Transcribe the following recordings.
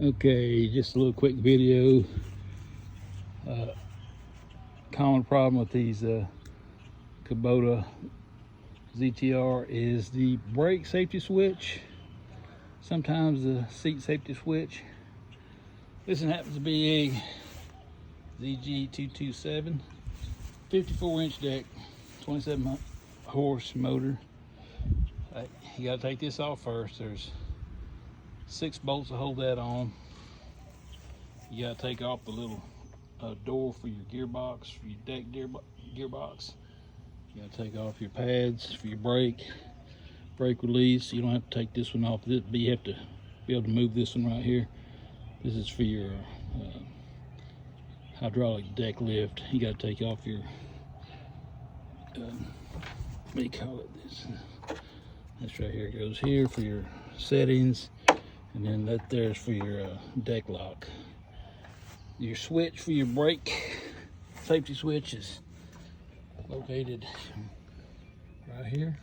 Okay, just a little quick video. Common problem with these Kubota ZTR is the brake safety switch. Sometimes the seat safety switch. This one happens to be a ZG227, 54-inch deck, 27 horse motor. You got to take this off first. There's 6 bolts to hold that on. You got to take off the little door for your gearbox, for your deck gearbox. You got to take off your pads for your brake release. You don't have to take this one off, but you have to be able to move this one right here. This is for your hydraulic deck lift. You got to take off your what do you call it? This right here goes here for your settings, and then that there's for your deck lock. Your switch for your brake safety switch is located right here.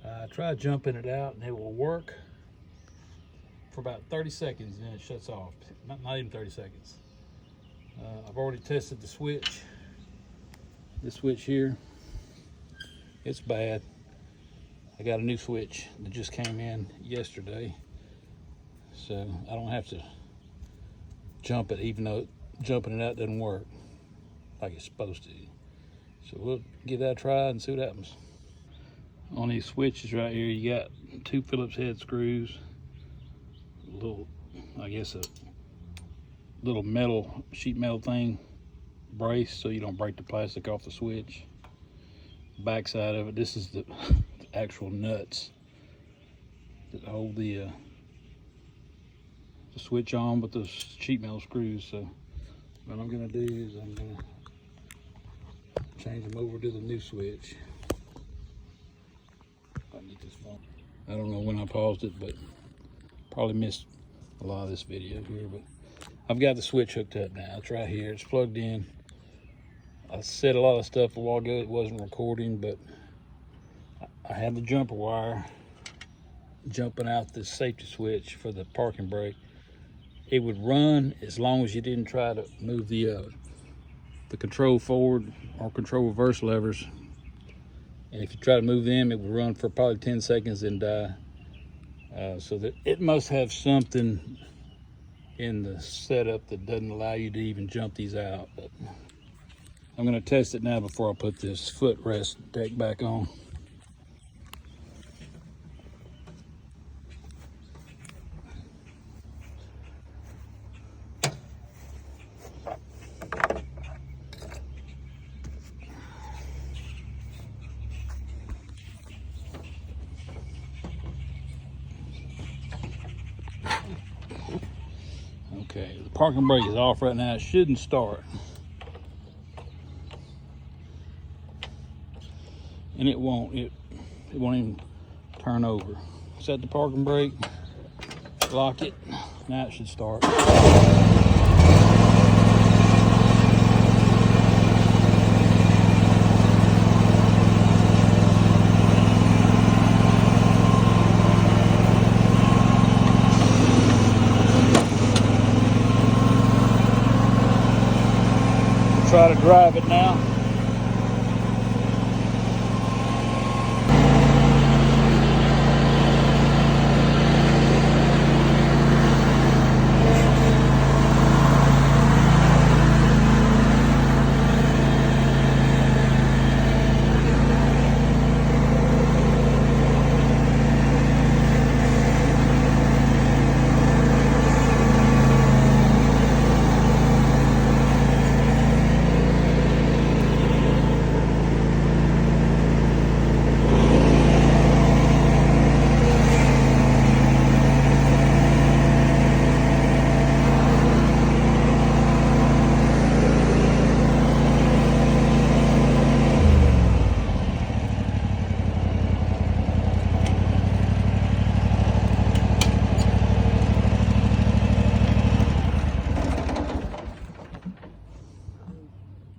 I tried jumping it out and it will work for about 30 seconds and then it shuts off. Not even 30 seconds. I've already tested the switch. This switch here, it's bad. I got a new switch that just came in yesterday, so I don't have to jump it, even though jumping it out doesn't work like it's supposed to. So we'll give that a try and see what happens. On these switches right here, you got 2 Phillips head screws, a little, I guess a little metal, sheet metal thing, brace so you don't break the plastic off the switch. Back side of it, this is the actual nuts that hold the switch on with those sheet metal screws. So what I'm gonna do is I'm gonna change them over to the new switch. I need this phone. I don't know when I paused it, but probably missed a lot of this video here, but I've got the switch hooked up now. It's right here, it's plugged in. I said a lot of stuff a while ago, it wasn't recording, but I had the jumper wire jumping out this safety switch for the parking brake. It would run as long as you didn't try to move the control forward or control reverse levers. And if you try to move them, it would run for probably 10 seconds and die. So that it must have something in the setup that doesn't allow you to even jump these out. But I'm gonna test it now before I put this footrest deck back on. Okay, the parking brake is off right now. It shouldn't start. And it won't even turn over. Set the parking brake, lock it, now it should start. Try to drive it now.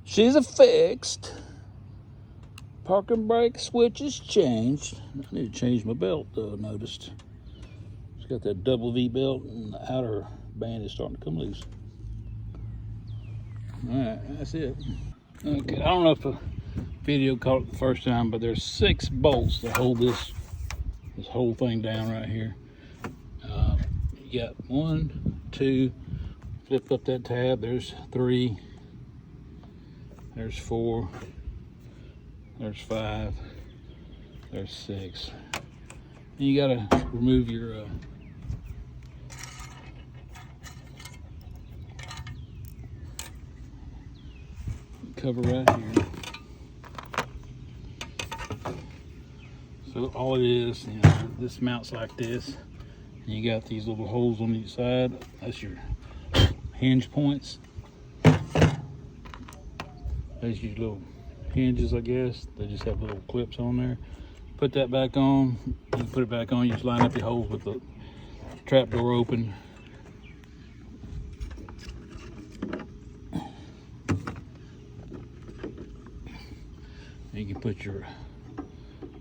She's fixed. Parking brake switch is changed. I need to change my belt though, I noticed. It's got that double V belt, and the outer band is starting to come loose. All right, that's it. Okay, I don't know if the video caught it the first time, but there's 6 bolts to hold this whole thing down right here. You got 1, 2, flip up that tab, there's 3, there's 4, there's 5, there's 6. And you gotta remove your cover right here. So all it is, you know, this mounts like this, and you got these little holes on each side. That's your hinge points. There's your little hinges, I guess. They just have little clips on there. Put that back on. You put it back on. You just line up your holes with the trap door open. And you can put your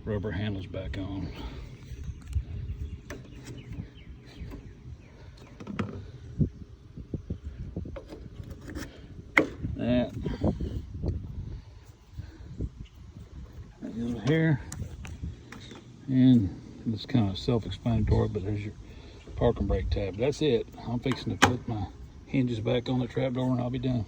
rubber handles back on. That goes here, and it's kind of self-explanatory, but there's your parking brake tab. That's it. I'm fixing to put my hinges back on the trap door and I'll be done.